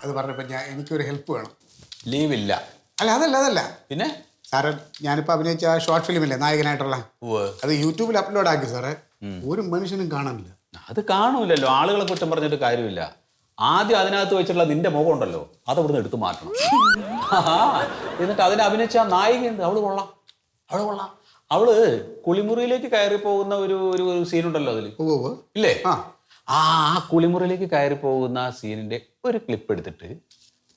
അത് പറഞ്ഞപ്പോൾ എനിക്കൊരു ഹെൽപ്പ് വേണം. ലീവില്ല. അല്ല അതല്ല പിന്നെ സാറേ, ഞാനിപ്പോൾ അഭിനയിച്ച ഷോർട്ട് ഫിലിമില്ലേ നായകനായിട്ടുള്ള, അത് യൂട്യൂബിൽ അപ്ലോഡ് ആക്കി സാറേ. ഒരു മനുഷ്യനും കാണാനില്ല. അത് കാണൂലല്ലോ, ആളുകളെ കുറ്റം പറഞ്ഞിട്ട് കാര്യമില്ല. ആദ്യം അതിനകത്ത് വെച്ചിട്ടുള്ള നിന്റെ മുഖം ഉണ്ടല്ലോ, അത് ഇവിടുന്ന് എടുത്തു മാറ്റണം. എന്നിട്ട് അതിനെ അഭിനയിച്ച നായികയുണ്ട്, അവള് കൊള്ളാം. അവള് കുളിമുറിയിലേക്ക് കയറി പോകുന്ന ഒരു സീനുണ്ടല്ലോ അതിൽ, ഇല്ലേ? ആ കുളിമുറിയിലേക്ക് കയറി പോകുന്ന സീനിന്റെ ഒരു ക്ലിപ്പ് എടുത്തിട്ട്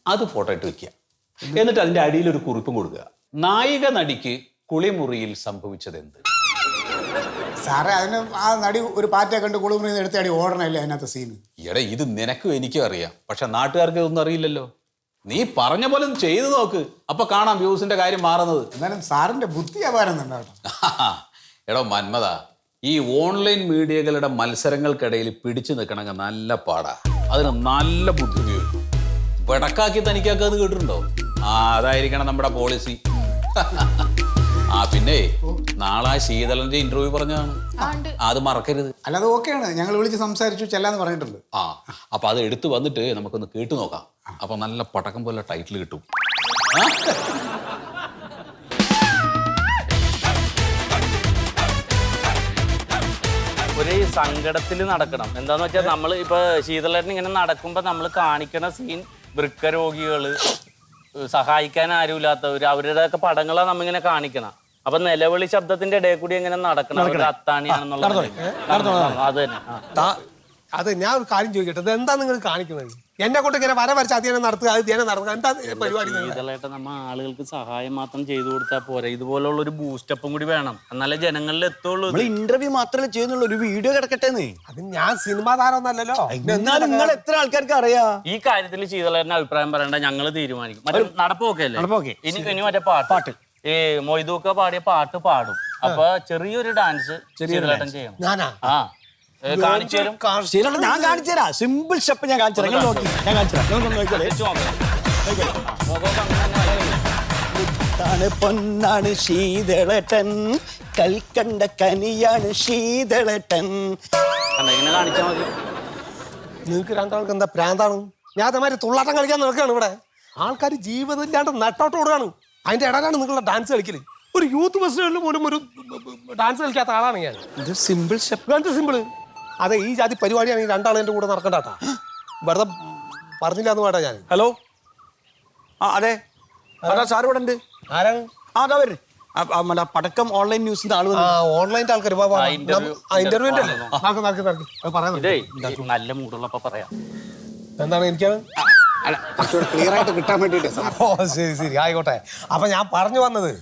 അത് ഫോട്ടോ ഇട്ട് വെക്കുക. എന്നിട്ട് അതിന്റെ അടിയിൽ ഒരു കുറിപ്പും കൊടുക്കുക, നായിക നടിക്ക് കുളിമുറിയിൽ സംഭവിച്ചത് എന്ത്. സാറേ, അതിന് ആ നടി ഒരു പാറ്റ കണ്ട് കുളിമുറിയിൽ നിന്ന് എടുത്ത അടി ഓടണല്ലേ അതിനകത്ത് സീന്. എടാ, ഇത് നിനക്കും എനിക്കും അറിയാം, പക്ഷെ നാട്ടുകാർക്ക് ഇതൊന്നും അറിയില്ലല്ലോ. നീ പറഞ്ഞ പോലെ ചെയ്തു നോക്ക്, അപ്പൊ കാണാം വ്യൂസിന്റെ കാര്യം മാറുന്നത്. എന്നാലും സാറിന്റെ ബുദ്ധി അപാരം തന്നെ. എടോ മന്മത, ഈ ഓൺലൈൻ മീഡിയകളുടെ മത്സരങ്ങൾക്കിടയിൽ പിടിച്ചു നിൽക്കണമെങ്കിൽ നല്ല പാടാ. അതിന് നല്ല ബുദ്ധി ഉപയോഗിക്കും. വെടക്കാക്കി തനിക്കാക്കാന്ന് കേട്ടിട്ടുണ്ടോ? അതായിരിക്കണം നമ്മുടെ പോളിസി. പിന്നെ നാളെ ശീതളന്റെ ഇന്റർവ്യൂ പറഞ്ഞതാണ്, അത് മറക്കരുത്. അല്ലാതെ ഓക്കെയാണ്, ഞങ്ങൾ വിളിച്ച് സംസാരിച്ചു ചെല്ലാന്ന് പറഞ്ഞിട്ടുണ്ട്. അപ്പൊ അത് എടുത്തു വന്നിട്ട് നമുക്കൊന്ന് കേട്ടു നോക്കാം. അപ്പൊ നല്ല പടക്കം പോലെ ടൈറ്റിൽ കിട്ടും. ഒരു സങ്കടത്തിൽ നടക്കണം. എന്താന്ന് വെച്ചാൽ നമ്മൾ ഇപ്പൊ ശീതളേട്ടൻ ഇങ്ങനെ നടക്കുമ്പോ നമ്മൾ കാണിക്കണ സീൻ വൃക്കരോഗികള്, സഹായിക്കാൻ ആരുമില്ലാത്തവര്, അവരുടെയൊക്കെ പടങ്ങളാണ് നമ്മിങ്ങനെ കാണിക്കണം. അപ്പൊ നിലവിളി ശബ്ദത്തിന്റെ ഇടയിൽ കൂടി എങ്ങനെ നടക്കണം, അവരുടെ അത്താണിയാണെന്നുള്ളത്. അത് തന്നെ. അത് ഞാൻ ഒരു കാര്യം ചോദിക്കട്ടെ, ഇത് എന്താ നിങ്ങൾ കാണിക്കുന്നത്? എന്നെ കൊണ്ട് ഇങ്ങനെ വര വരച്ച് അധ്യയനം നടത്തുക, അത് ധ്യാനം നടത്തുക, എന്താ പരിപാടി? ശീതളേട്ടൻ നമ്മ ആളുകൾക്ക് സഹായം മാത്രം ചെയ്തു കൊടുത്താൽ പോരാ, ഇതുപോലുള്ള ഒരു ബൂസ്റ്റപ്പും കൂടി വേണം, എന്നാലേ ജനങ്ങളിൽ എത്തുള്ളൂ. ഇന്റർവ്യൂ മാത്രമേ ചെയ്യുന്നുള്ളൂ, ഒരു വീഡിയോ കിടക്കട്ടെ. അത് ഞാൻ സിനിമാ താരമൊന്നല്ലല്ലോ. നിങ്ങൾ എത്ര ആൾക്കാർക്ക് അറിയാം ഈ കാര്യത്തിൽ ശീതളേട്ടന്റെ അഭിപ്രായം പറയണ്ട, ഞങ്ങൾ തീരുമാനിക്കും. മറ്റേ നടപ്പൊക്കെ അല്ലേ, ഇനി മറ്റേ പാട്ട് ഈ മൊയ്തൂക്ക പാടിയ പാട്ട് പാടും. അപ്പൊ ചെറിയൊരു ഡാൻസ് ശീതളേട്ടൻ ചെയ്യണം. ഞാനാ? കാണിച്ചു തരും. ഞാൻ കാണിച്ചു തരാം, സിമ്പിൾ സ്റ്റെപ്പ് ഞാൻ കാണിച്ചു തരാം. പൊന്നാണ് ശീതളേട്ടൻ, കൽക്കണ്ട കനിയാണ് ശീതളേട്ടൻ. ഇങ്ങനെ കാണിച്ചാൽ മതി. നിങ്ങൾക്ക് രണ്ടാൾക്ക് എന്താ പ്രാന്താണ്? ഞാൻ അതേമാതിരി തുള്ളാട്ടം കളിക്കാൻ നോക്കുകയാണ് ഇവിടെ. ആൾക്കാർ ജീവിതം ഇല്ലാണ്ട് നട്ടോട്ട് കൊടുക്കുകയാണ്. അതിന്റെ ഇടയിലാണ് നിങ്ങളുടെ ഡാൻസ് കളിക്കല്. ഒരു യൂത്ത് ഫെസ്റ്റിവലിൽ പോലും ഒരു ഡാൻസ് കളിക്കാത്ത ആളാണ് ഞാൻ. Simple step. എന്ത് സിമ്പിള്? അതെ, ഈ ജാതി പരിപാടിയാണെങ്കിൽ രണ്ടാളും എൻ്റെ കൂടെ നടക്കണ്ടാട്ടാ. വെറുതെ പറഞ്ഞില്ല എന്ന് വേണ്ട ഞാൻ. ഹലോ, അതെ സാർ ഇവിടെ ഉണ്ട്. ആരാണ്? അതാ വരും. പടക്കം ഓൺലൈൻ ന്യൂസിന്റെ ആള്. ഓൺലൈൻ്റെ ആൾക്കാർ ഇന്റർവ്യൂ ഉണ്ടല്ലേ? നല്ല മൂടുള്ളപ്പോ പറയാം. എന്താണ് എനിക്കാണ് ക്ലിയർ ആയിട്ട് കിട്ടാൻ വേണ്ടിട്ട്. ഓ ശരി ആയിക്കോട്ടെ. അപ്പൊ ഞാൻ പറഞ്ഞു വന്നത്,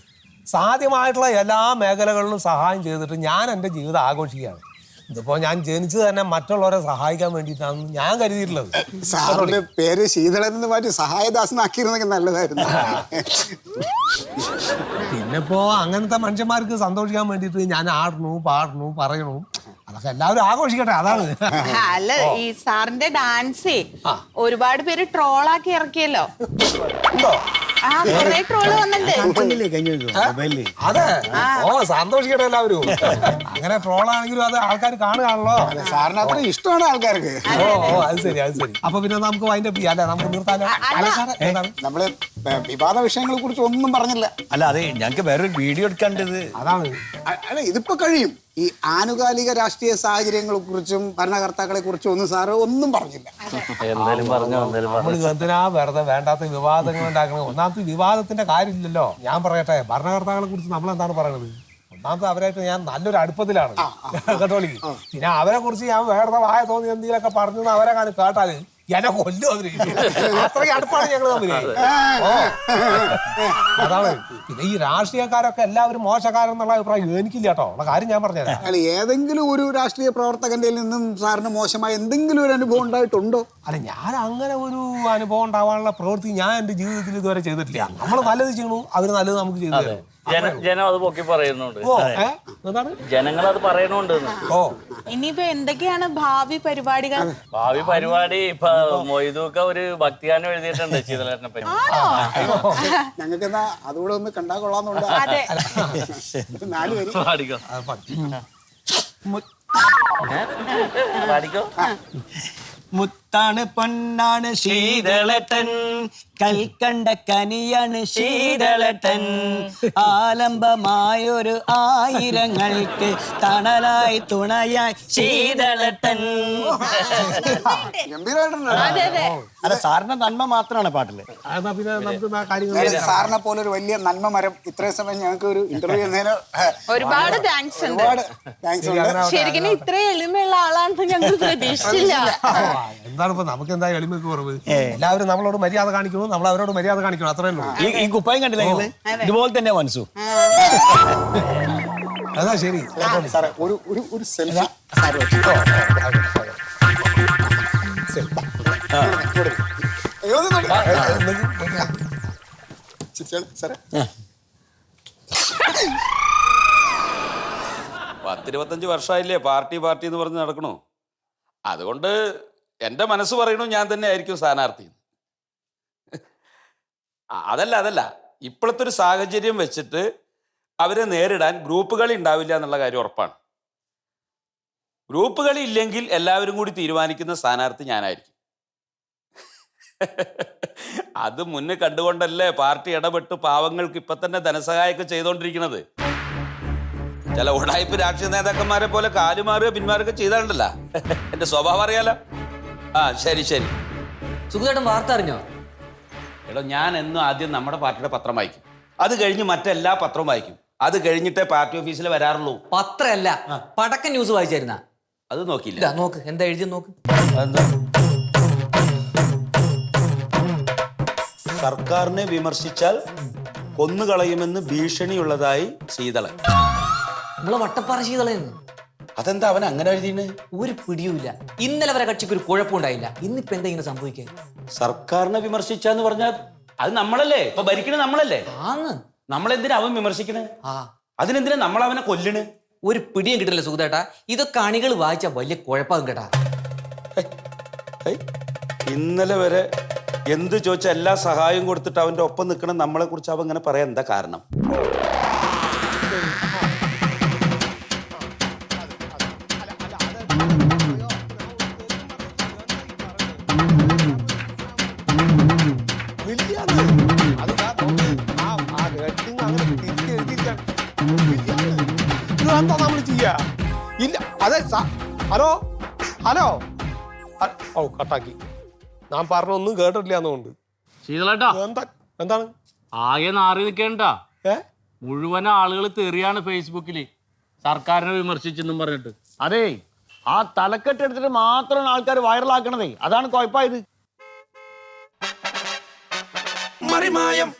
സാധ്യമായിട്ടുള്ള എല്ലാ മേഖലകളിലും സഹായം ചെയ്തിട്ട് ഞാൻ എൻ്റെ ജീവിതം ആഘോഷിക്കുകയാണ്. ഇതിപ്പോ ഞാൻ ജനിച്ചത് തന്നെ മറ്റുള്ളവരെ സഹായിക്കാൻ വേണ്ടിയിട്ടാണ് ഞാൻ കരുതിയിട്ടുള്ളത്. സാറിന്റെ പേര് ശീതളൻ എന്ന് മാറ്റി സഹായദാസനാക്കിയിരുന്നെങ്കിൽ നല്ലതായിരുന്നു. പിന്നിപ്പോ അങ്ങനത്തെ മനുഷ്യന്മാർക്ക് സന്തോഷിക്കാൻ വേണ്ടിയിട്ട് ഞാൻ ആടണു, പാടണു, പറയണു, അതൊക്കെ എല്ലാവരും ആഘോഷിക്കട്ടെ, അതാണ്. അല്ല, ഈ സാറിന്റെ ഡാൻസേ ഒരുപാട് പേര് ട്രോളാക്കി ഇറക്കിയല്ലോ. ട്രോള് വന്നിട്ടുണ്ട്. അതെ, ഓ സന്തോഷിക്കട്ടെ എല്ലാവരും. അങ്ങനെ ട്രോളാണെങ്കിലും അത് ആൾക്കാർ കാണുകയാണല്ലോ. സാറിന് അത്ര ഇഷ്ടമാണ് ആൾക്കാർക്ക്. ഓ അത് ശരി. അപ്പൊ പിന്നെ നമുക്ക് അതിന്റെ അല്ലെ നമുക്ക് നിർത്താനോ? നമ്മള് വിവാദ വിഷയങ്ങളെ കുറിച്ച് ഒന്നും പറഞ്ഞില്ല. അല്ല, അതെ, ഞങ്ങൾക്ക് വേറൊരു വീഡിയോ എടുക്കേണ്ടത് അതാണ്. അല്ല, ഇതിപ്പോ കഴിയും. ഈ ആനുകാലിക രാഷ്ട്രീയ സാഹചര്യങ്ങളെ കുറിച്ചും ഭരണകർത്താക്കളെ കുറിച്ചും ഒന്നും സാറ് ഒന്നും പറഞ്ഞില്ല. നമ്മൾ എന്തിനാ വെറുതെ വേണ്ടാത്ത വിവാദങ്ങൾ ഉണ്ടാക്കണം? ഒന്നാമത്തെ വിവാദത്തിന്റെ കാര്യമില്ലല്ലോ. ഞാൻ പറയട്ടെ, ഭരണകർത്താക്കളെ കുറിച്ച് നമ്മൾ എന്താണ് പറയണത്? ഒന്നാമത്തെ അവരായിട്ട് ഞാൻ നല്ലൊരു അടുപ്പത്തിലാണ് കേട്ടോളിക്ക്. പിന്നെ അവരെ കുറിച്ച് ഞാൻ വേറെ വായ തോന്നി എന്തെങ്കിലുമൊക്കെ പറഞ്ഞു അവരെ കേട്ടാല് എന്നെ കൊല്ലും അവര്. അത്രയും അടുപ്പാണ് ഞങ്ങൾ തമ്മില്. അതാണ്. പിന്നെ ഈ രാഷ്ട്രീയക്കാരൊക്കെ എല്ലാവരും മോശക്കാരെന്നുള്ള അഭിപ്രായം എനിക്കില്ല കേട്ടോ. ഉള്ള കാര്യം ഞാൻ പറഞ്ഞുതരാം. അല്ല, ഏതെങ്കിലും ഒരു രാഷ്ട്രീയ പ്രവർത്തകന്റെ നിന്നും സാറിന് മോശമായ എന്തെങ്കിലും ഒരു അനുഭവം ഉണ്ടായിട്ടുണ്ടോ? അല്ല, ഞാൻ അങ്ങനെ ഒരു അനുഭവം ഉണ്ടാവാനുള്ള പ്രവൃത്തി ഞാൻ എൻ്റെ ജീവിതത്തിൽ ഇതുവരെ ചെയ്തിട്ടില്ല. നമ്മൾ നല്ലത് ചെയ്യണു, അവര് നല്ലത് നമുക്ക് ചെയ്തു തരും. ജനം അത് പൊക്കി പറയുന്നുണ്ട്, ജനങ്ങൾ അത് പറയണുണ്ട്. ഓ, ഇനിയിപ്പോ എന്തൊക്കെയാണ് ഭാവി പരിപാടികൾ? ഭാവി പരിപാടി ഇപ്പൊ മൊയ്തൂക്ക ഒരു ഭക്തിഗാനം എഴുതിയിട്ടുണ്ട് ശീതളേട്ടനെ പറ്റി. ഞങ്ങൾക്ക് എന്നാ അതുകൂടെ ഒന്ന് കണ്ടാ കൊള്ളാന്നുണ്ട്. പാടിക്കോ പാടിക്കോ. മുത്താണ് പൊന്നാണ് ശീതളട്ടൻ, കൽക്കണ്ട കനിയാണ് ശീതളട്ടൻ, ആലംബമായൊരു ആയിരങ്ങൾക്ക് തണലായി തുണയായി ശീതളട്ടൻ. ഗംഭീരമായിട്ടുണ്ട്. അതെ അതെ. അല്ല സാറിന്റെ നന്മ മാത്രമാണ് പാട്ടില്. എന്നാ പിന്നെ നമുക്ക് ആ കാര്യങ്ങൾ സാറിനെ പോലെ ഒരു വലിയ നന്മ മരം ഇത്രയും സമയം ഞങ്ങൾക്ക് ഒരു ഇന്റർവ്യൂ ചെയ്യുന്നതിന് ഒരുപാട് താങ്ക്സ് ഉണ്ട്. ഒരുപാട് താങ്ക്സ് ഉണ്ട്. ശരിക്കും ഇത്ര എളിമയുള്ള ആളാണെന്ന് ഞങ്ങൾ പ്രതീക്ഷിച്ചില്ല. എന്താണ് ഇപ്പൊ നമുക്ക് എന്താ എളിമക്ക് കുറവ്? എല്ലാവരും നമ്മളോട് മര്യാദ കാണിക്കണം, നമ്മൾ അവരോട് മര്യാദ കാണിക്കണം, അത്രേ ഉള്ളൂ. ഈ കുപ്പായം കണ്ടില്ലേ നിങ്ങള്? ഇതുപോലെ തന്നെ മനസ്സു. അതാ ശരി. സാറേ ഒരു സെൽഫി സാറ് വെച്ചോ. സാറേ 10-25 വർഷമായില്ലേ പാർട്ടി എന്ന് പറഞ്ഞ് നടക്കണു. അതുകൊണ്ട് എൻ്റെ മനസ്സ് പറയണു ഞാൻ തന്നെ ആയിരിക്കും സ്ഥാനാർത്ഥി. അതല്ല ഇപ്പോഴത്തെ ഒരു സാഹചര്യം വെച്ചിട്ട് അവരെ നേരിടാൻ ഗ്രൂപ്പ് കളി ഉണ്ടാവില്ല എന്നുള്ള കാര്യം ഉറപ്പാണ്. ഗ്രൂപ്പ് കളി ഇല്ലെങ്കിൽ എല്ലാവരും കൂടി തീരുമാനിക്കുന്ന സ്ഥാനാർത്ഥി ഞാനായിരിക്കും. അത് മുന്നേ കണ്ടുകൊണ്ടല്ലേ പാർട്ടി ഇടപെട്ട് പാവങ്ങൾക്ക് ഇപ്പൊ തന്നെ ധനസഹായമൊക്കെ ചെയ്തുകൊണ്ടിരിക്കുന്നത്. ചില ഉടായ്പ രാഷ്ട്രീയ നേതാക്കന്മാരെ പോലെ കാലുമാറുക പിന്മാറുക ചെയ്താണ്ടല്ല. എന്റെ സ്വഭാവം അറിയാലോ. ആ ശരി. സുഖേട്ടൻ വാർത്ത അറിഞ്ഞോ? എടോ ഞാൻ എന്നും ആദ്യം നമ്മുടെ പാർട്ടിയുടെ പത്രം വായിക്കും, അത് കഴിഞ്ഞ് മറ്റെല്ലാ പത്രവും വായിക്കും, അത് കഴിഞ്ഞിട്ടേ പാർട്ടി ഓഫീസിൽ വരാറുള്ളൂ. പത്രല്ല, പടക്ക ന്യൂസ് വായിച്ചായിരുന്ന? അത് നോക്കിയില്ല. ഇതാ നോക്ക്, എന്താ എഴുതി നോക്ക്. സർക്കാരിനെ വിമർശിച്ചാൽ കൊന്നുകളയുമെന്ന് ഭീഷണിയുള്ളതായി ശീതളൻ. നമ്മളെ വട്ടപ്പാറ ശീതളയെന്ന്. അതെന്താ അവൻ അങ്ങനെ എഴുതിയത്? ഒരു പിടിയുമില്ല. ഇന്നലെ വരെ കക്ഷിക്ക് ഒരു കുഴപ്പമുണ്ടായില്ല, ഇന്നിപ്പോ എന്താ ഇങ്ങനെ സംഭവിക്കാൻ? സർക്കാരിനെ വിമർശിച്ചാന്ന് പറഞ്ഞാൽ അത് നമ്മളല്ലേ, ഇപ്പൊ ഭരിക്കണത് നമ്മളല്ലേ. ആന്ന്. നമ്മളെന്തിനാ അവൻ വിമർശിക്കണേ? അതിനെന്തിനാ നമ്മൾ അവനെ കൊല്ലണ്? ഒരു പിടിയും കിട്ടില്ല സുഖേട്ടാ. ഇതൊക്കെ അണികൾ വായിച്ച വലിയ കുഴപ്പമാകും കേട്ടാ. ഇന്നലെ വരെ എന്ത് ചോദിച്ചാൽ എല്ലാ സഹായവും കൊടുത്തിട്ട് അവന്റെ ഒപ്പം നിൽക്കണം നമ്മളെ കുറിച്ച് അവൻ ഇങ്ങനെ പറയാൻ എന്താ കാരണം? എന്താ നമ്മൾ ചെയ്യാ? ഇല്ല അതെ. ഹലോ ഓ കട്ടാക്കി. ഞാൻ പറഞ്ഞൊന്നും കേട്ടിട്ടില്ല എന്നുകൊണ്ട്. ശീതളേട്ടാ എന്താണ് ആകെ നാറി നിൽക്കേണ്ട. ഏ മുഴുവൻ ആളുകൾ തെറിയാണ് ഫേസ്ബുക്കിൽ സർക്കാരിനെ വിമർശിച്ചെന്നും പറഞ്ഞിട്ട്. അതെ, ആ തലക്കെട്ട് എടുത്തിട്ട് മാത്രമാണ് ആൾക്കാർ വൈറലാക്കണതേ. അതാണ് കുഴപ്പമായത്. മറിമായം